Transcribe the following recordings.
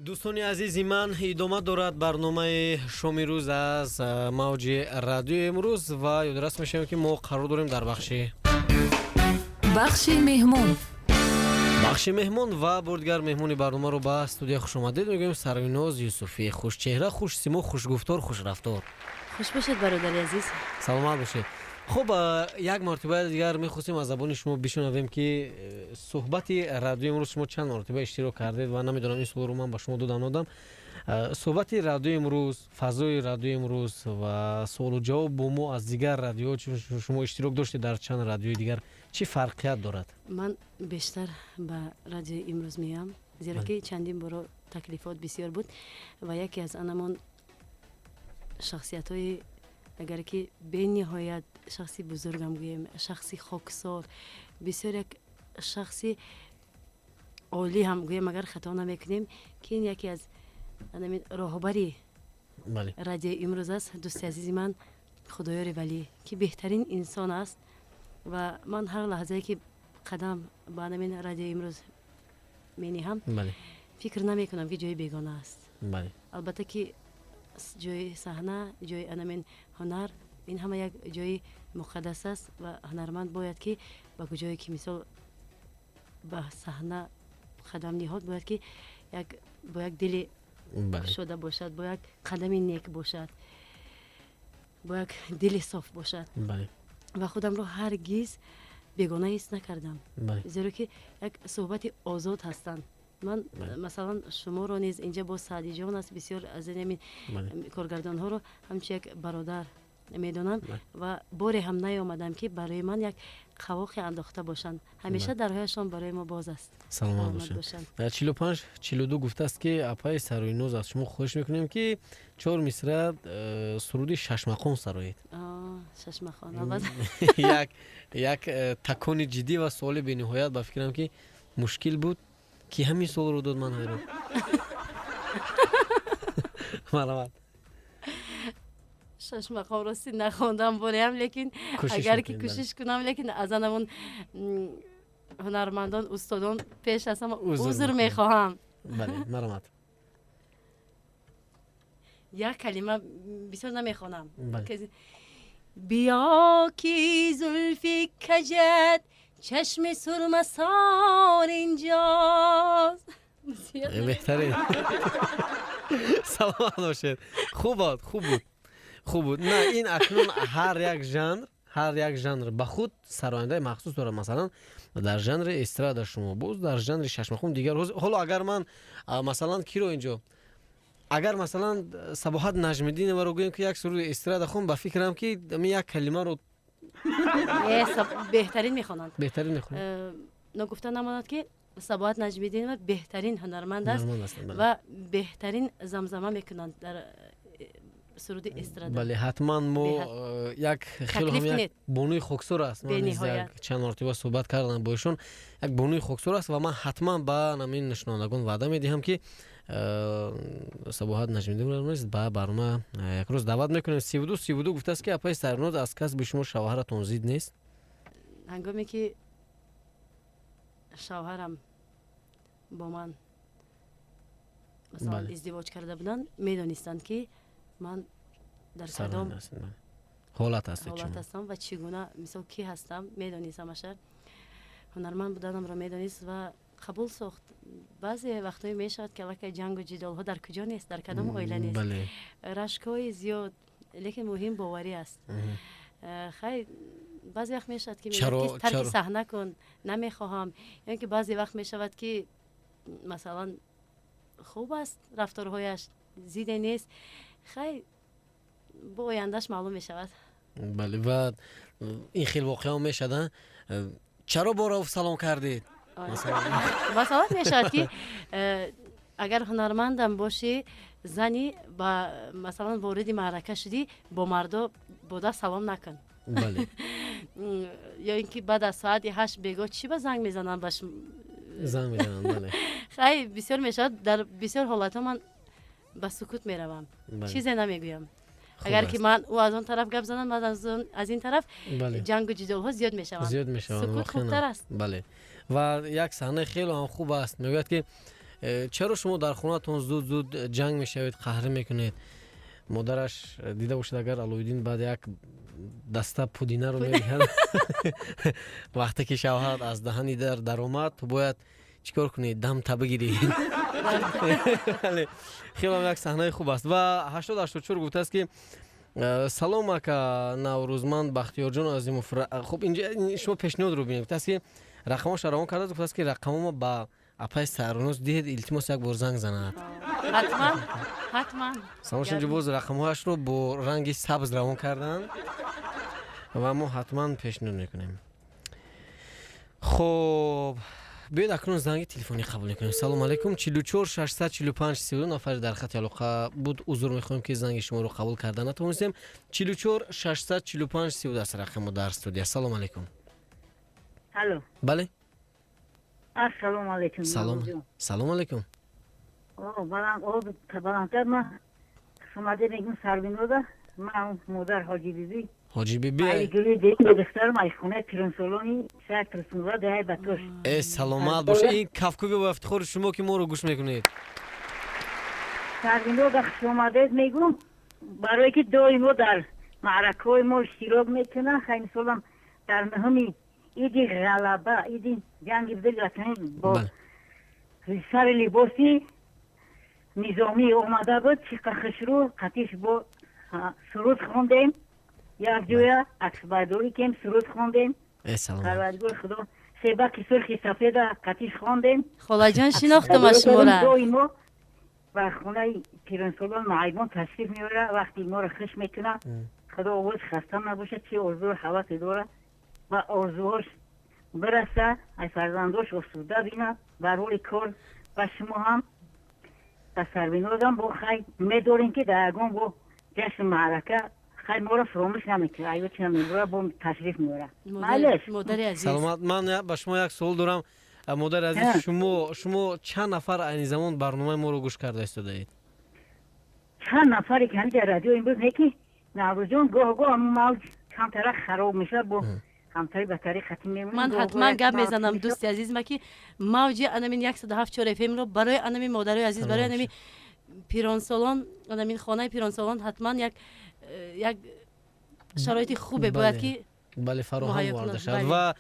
دوستان عزیزی من ادامه دارد برنامه شام روز از موج رادیو امروز و یادرس میشم که ما قرار داریم در بخش مهمون و بردگر مهمون برنامه رو به استودیو خوش آمدید میگیم سریناز یوسفی. خوش چهره، خوش سیمو، خوش گفتار، خوش رفتار. خوش باشید برادر عزیز. سلامت باشید. خب یک مرتبه دیگر میخواستیم از زبان شما بشنویم که صحبت رادیو امروز شما چند مرتبه اشتراک کردید و نمیدونم این سوال رو من با شما دادم. صحبت رادیو امروز، فضای رادیو امروز و سوال و جواب با ما از دیگر رادیو شما اشتراک داشتید در چند رادیوی دیگر چی فرقیت دارد؟ من بیشتر به رادیو امروز میام زیرا که چندین بار تکلیفات بسیار بود و یکی از آنمان شخصیت های اگر که به نهایت شخصی بزرگم گویم، شخصی خاکسار، بسیار یک شخصی عالی هم گویم اگر خطا نمیکنیم که این یکی از راهبری رادیو امروز است. دوست عزیز من خدایار ولی که بهترین انسان است و من هر لحظه که قدم به همین رادیو امروز می‌نهم فکر نمی‌کنم که جای بیگانه است. البته که جای صحنه، جای همین هنر، این همه یک جای مقدس است و هنرمند باید که با جایی که مثال به صحنه قدم نهاد باید که با یک دل شده باشد، با یک قدم نیک باشد، با یک دل صاف باشد. و خودم رو هرگز بیگانه حس نکردم زیرا که یک صحبت آزاد هستند. من مثلا شما رو نیز اینجا با سعدی جان است بسیار از این کارگردان ها رو همچون یک برادر میدونم و باری هم نیامدم که برای من یک قواخی انداخته باشند. همیشه درهایشان برای ما باز است. سلامت باشند. در 45 42 گفته است که اپای سریناز از شما خواهش میکنیم که 4 مصرع سرود ششمخان سرایید. ششمخان یک تکون جدی و سوال بی نهایت با فکرم که مشکل بود که همین سوال رو داد من حیران. مرحبا. ششمخان راستی نخوندم باریم لیکن اگر که کوشش کنم لیکن از آنمون هنرمندان استادان پیش هستم عذر میخواهم. بله مرحبا. یک کلمه بسیار نمیخوانم. بیا که زلفی کجت چشم سرمسار اینجاست. بهتره. سلامت باشید. خوب بود. نه این اکنون هر یک ژانر به خود سراینده مخصوص داره. مثلا در ژانر استراد شما بود، در ژانر ششمخون دیگر. حالا اگر من مثلا کی رو اینجا اگر مثلا صباحت نجم‌الدین رو بگویم که یک سرود استراد خون به فکرم که یک کلمه رو بهترین میخوانند. نگفته نماند که صباحت نجم‌الدین بهترین هنرمند است و بهترین زمزمه میکنند در سرود استرادا. بله حتما ما یک خیلی هم یک بانوی خاکسار است. من چند مرتبه صحبت کردم با ایشون. یک بانوی خاکسار است و من حتما به همین نشنوندگان وعده میدهم که صباحت نجم‌الدین رو نیست با برنامه یک روز دعوت میکنیم. 32 گفته است که اپای سرناز از کس به شما شوهرتون زید نیست؟ هنگامی که شوهرم با من مثلا ازدواج کرده بودن میدونستند که من در کدام حالت هستم و چگونه مثلا کی هستم میدونستمش. هنرمند بودنم را میدونست و قبول ساخت. بعضی وقتایی میشود که لکه جنگ و جدال ها در کجا نیست، در کدام عائله نیست. رشک‌های زیاد لیکن مهم باوری است. خیلی بعضی وقت میشود که میگه ترک صحنه کن نمیخواهم، یعنی که بعضی وقت میشود که مثلا خوب است رفتارهایش زیده نیست، خیلی با آیندهش معلوم میشود. بله و این خیلی واقعا میشدن. چرا با سلام کردید؟ مثلا میشود که اگر هنرمندم باشی زنی با مثلا وارد معرکه شدی با مردا بوده سلام نکن. بله. یا اینکه بعد از ساعت 8 بگو چی با زنگ میزنن باش بله. خیلی بسیار میشود. در بسیار حالت من با سکوت میروم. چیزی نمیگویم. اگر که من او از اون طرف گپ زدم بعد از این طرف جنگ و جدال ها زیاد میشوند. زیاد میشوند. سکوت خوبتر است. بله. و یک صحنه خیلی هم خوب است. میگوید که چرا شما در خونه‌تون زود جنگ میشوید، قهر میکنید؟ مادرش دیده باشید اگر علایالدین بعد یک دسته پودینه رو میدهد وقتی که شوهرت از دهنی در اومد تو باید چیکار کنی؟ دم تا بگیری. خیلی هم یک صحنه خوب است. و 8084 گفته است که سلام اکا نوروزمند بختیار جان عظیم خب اینجا شما پیشنهاد رو ببینید. گفته است که رقمش روان کرده، گفته است که رقمم با اپای سرونوز دید التماس یک بار زنگ زند. حتما سلامش اینجا باز رقمهاش رو با رنگ سبز روان کردن و ما حتما پیشنهاد میکنیم. خب بیاید اکنون زنگ تلفنی قبول کنیم. سلام علیکم. 44 645 32 نفر در خط علاقه بود. عذر میخوایم که زنگ شما رو قبول کردن نتونستیم. 44 645 32 است رقم در استودیو. سلام علیکم. الو. بله. السلام علیکم. سلام علیکم. بالاتر ما شما میگم سروینودا من مادر حاجی بیبی. حاجی بیبی. گلی دیگه دخترم از خونه پیرانسولونی شهر ترسونوا ده باتوش. سلامت باشه. این کفکوی و افتخار شما که ما رو گوش میکنید. سروینودا شما میگم برای که دویمو در معرکه ما اشتراک میکنه خیلی سالم در مهمی ایدی غلبه ایدی جنگ بدل گفتن با سر لباسی نظامی اومده بود که خشرو قطیش با سرود خوندیم یک جویا اکسبردوری کم سرود خوندیم پروردگار خدا سبک سرخی سفید قطیش خوندیم. خلا جان شناختم شما را و خونه پیرانسولان معیبان تشریف میاره وقتی ما را خش میکنه خدا آواز خستم نباشه چه آرزو حواس داره و آرزوهاش برسه ای فرزنداش آسوده بینه بر حال کار و شما هم سروینودم با خیلی میدارین که در اگان با جشن معرکه خیلی ما را فراموش نمیکنه ایو چه نمیبره با تشریف میاره. مادر عزیز سلامت. من به شما یک سوال دارم مادر عزیز. شما چند نفر این زمان برنامه ما رو گوش کرده استاده اید؟ چند نفری که همین رادیو امروز نکی نوروزون گاه موج چند طرف خراب میشه با همتایی بطری ختم میمونه. من حتما گپ میزنم دوستی عزیز ما که موج انمین 107.4 اف ام رو برای انمین مادرای عزیز برای انمین پیرانسالون انمین خانه پیرانسالون حتما یک شرایط خوبه باید که بله فراهم وارد شد. و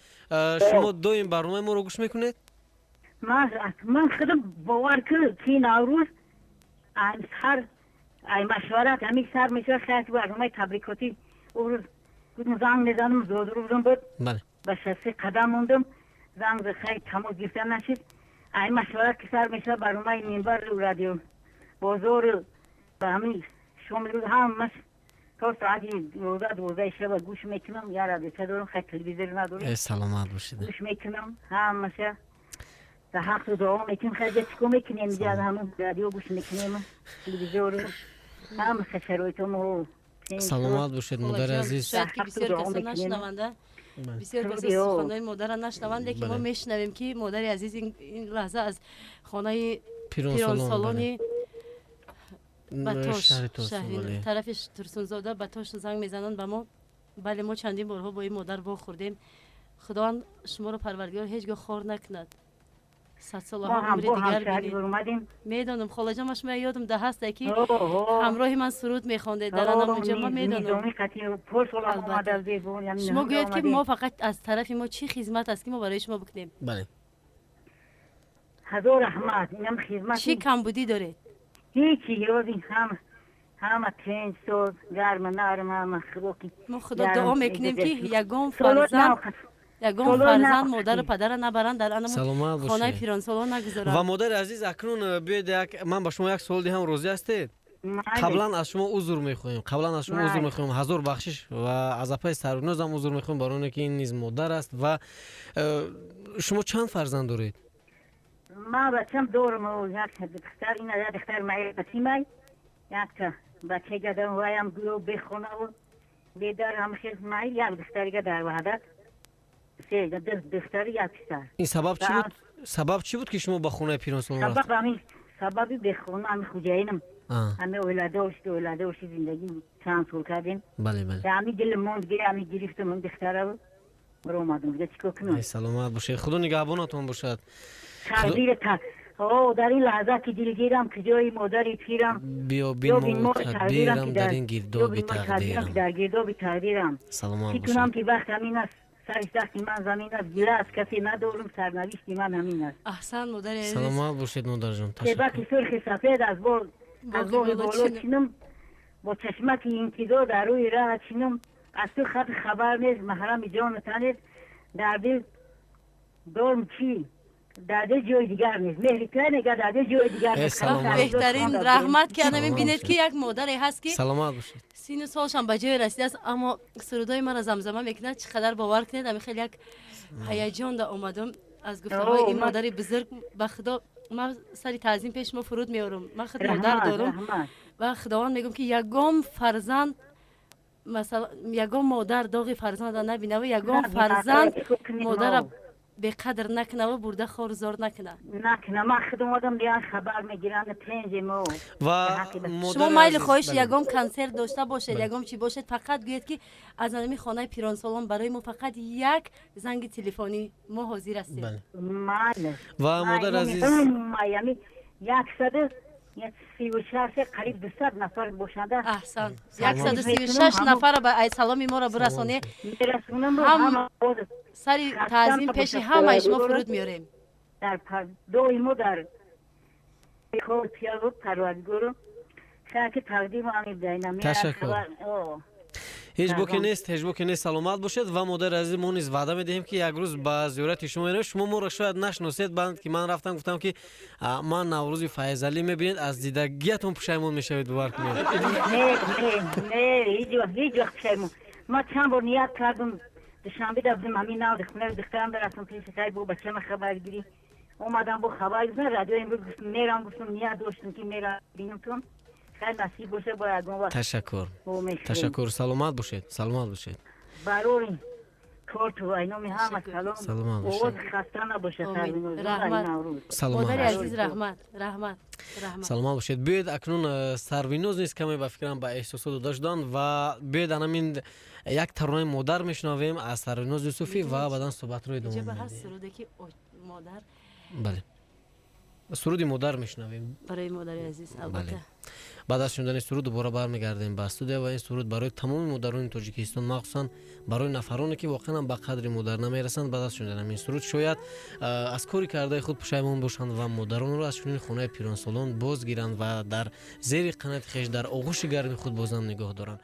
شما دو این برنامه ما رو گوش میکنید؟ من خودم باور کرد که نوروز هر ای مشورت همین سر میشه خیلی برنامه تبریکاتی او روز زنگ میزنم زود روزم بود. بله. به شخصی قدم موندم زنگ خیلی تماس گرفتن نشد. ای مشورت که سر میشه برنامه منبر رادیو بازار به همین شما روز هم تا ساعتی 12 شب گوش میکنم یا رادیو دارم خیلی تلویزیون ندارم. سلامت باشید. گوش میکنم همشه تا حق تو دعا میکنم خیلی چیکار میکنیم دیگه همون رادیو گوش میکنیم تلویزیون هم خشرویتمو. سلامت باشید مادر عزیز. شاید که بسیار کسا نشنونده بسیار کسا خانه مادر نشنونده که ما میشنویم که مادر عزیز این لحظه از خانه پیرانسالونی باتوش شهری طرفش ترسونزاده باتوش زنگ میزنن به ما. بله ما چندین بارها با این مادر وا خوردیم. خداوند شما رو پروردگار هیچگاه خار نکند. 100 سال عمر دیگر بینید. میدونم خاله جان شما یادم ده هست که همراه من سرود میخونده در اونجا ما میدونم. شما گوید که ما فقط از طرف ما چی خدمت است که ما برای شما بکنیم؟ بله. هزار رحمت اینم خدمت. چی کم بودی دارید؟ هیچی یادی همه تنج سوز گرم نرم همه خروکی. ما خدا دعا میکنیم که یگان فرزند مادر و پدر نبرن در انم خانه پیرانسالون نگذارن. و مادر عزیز اکنون بیاید من با شما یک سوال دیگه هم راضی هستید؟ قبلا از شما عذر میخوایم. هزار بخشش و از اپای سرونوز هم عذر میخوایم برای اون که این نیز مادر است. و شما چند فرزند دارید؟ ما بچم دارم و یک دختر این یک دختر معی قسیمه یک بچه گدم وایم گلو بخونه و بیدار همشه معی یک دختری که در وحدت سه دختری یک پسر. این سبب چی بود که شما با خونه پیرانسالون رفتید؟ سببی بخونه همین خوجاینم همه اولاده زندگی چند سال کردیم. بله. همین دل موند همین گرفتم من دختره رو برو اومدم دیگه چیکار کنم. سلامت باشه. خدا نگهبانتون باشد. تقدیر در این لحظه که دلگیرم که جای مادری پیرم بیابین ما تدبیرم در این گرداب که تقدیرم. در گرداب تقدیرم سلامت فکر کنم باشید. که وقت همین است سرش دست من زمین است گیره از کسی ندارم سرنوشت من همین است احسن مادر عزیز. سلامت باشید مادر جان. که وقتی سرخ سفید از باغ بالا چینم با چشمک انتظار در روی راه چینم از تو خط خبر نیست محرم جان تنت در دل دارم چی در دل جای دیگر نیست مهری که نگه در دل جای دیگر نیست سلامت. بهترین رحمت کردم سلامت بینید باشید. که یک مادری هست که سلامت باشید. 30 سالشان به جای رسیده است اما سرودای مرا زمزمه میکنه چقدر باور کنید همین خیلی یک هیجان دا اومدم از گفتگوهای این مادر بزرگ به خدا من سری تعظیم پیش ما فرود میارم من خود مادر دارم و خداوند میگم که یگام فرزند مثلا یگام مادر داغ فرزند را نبینه و یگام فرزند مادر را به قدر نکنه و برده خور زار نکنه من خودم آدم دیان خبر میگیرن پنج مو و شما میل خواهش یگام کنسر داشته باشید یگام چی باشید فقط گویید که از نمی خانه پیران سالان برای ما فقط یک زنگ تلفنی ما حاضر هستیم. و مادر عزیز یعنی 136 قریب 200 نفر باشنده احسن 136 نفر به سلام ما را برسانی هم سری تعظیم پیش همه شما فرود میاریم در دوی ما در خود پیالو پروردگارو خاک تقدیم آمید دینم تشکر. هیچ بوکی نیست سلامت باشید و مادر عزیز ما نیز وعده میدهیم که یک روز با زیارت شما میریم شما ما را شاید نشناسید بعد که من رفتم گفتم که من نوروز فیض علی میبینید از دیدگیتون پشیمون میشوید باور کنید. نه هیچ وقت پشیمون ما چند بار نیت کردم دوشنبه رفتم همین نو خونه دخترم برفتم پیش سای بو بچه‌م خبر گیری اومدم با خبر گفتم رادیو امروز میرم گفتم نیت داشتم که میرم ببینم تو نصیب باشه با یگان وقت تشکر سلامت باشید برای کارت و اینامی همه سلام باشید خسته نباشه مادر عزیز رحمت سلامت باشید بیاید اکنون سروینوز نیست کمی به فکرم با احساسات داشتن و بیاید همین یک ترانه مادر میشنویم از سروینوز یوسفی و بعدا صحبت روی دوام میدیم مادر بله سرود مادر میشنویم برای مادر عزیز البته بعد از شنیدن سرود دوباره برمیگردیم به استودیو و این سرود برای تمام مادران تاجیکستان مخصوصا برای نفرانی که واقعا به قدر مادر نمیرسند بعد از شنیدن این سرود شاید از کاری کرده خود پشیمون باشند و مادران رو از چنین خانه پیران سالان بازگیرند و در زیر قنات خویش در آغوش گرم خود بازم نگاه دارند.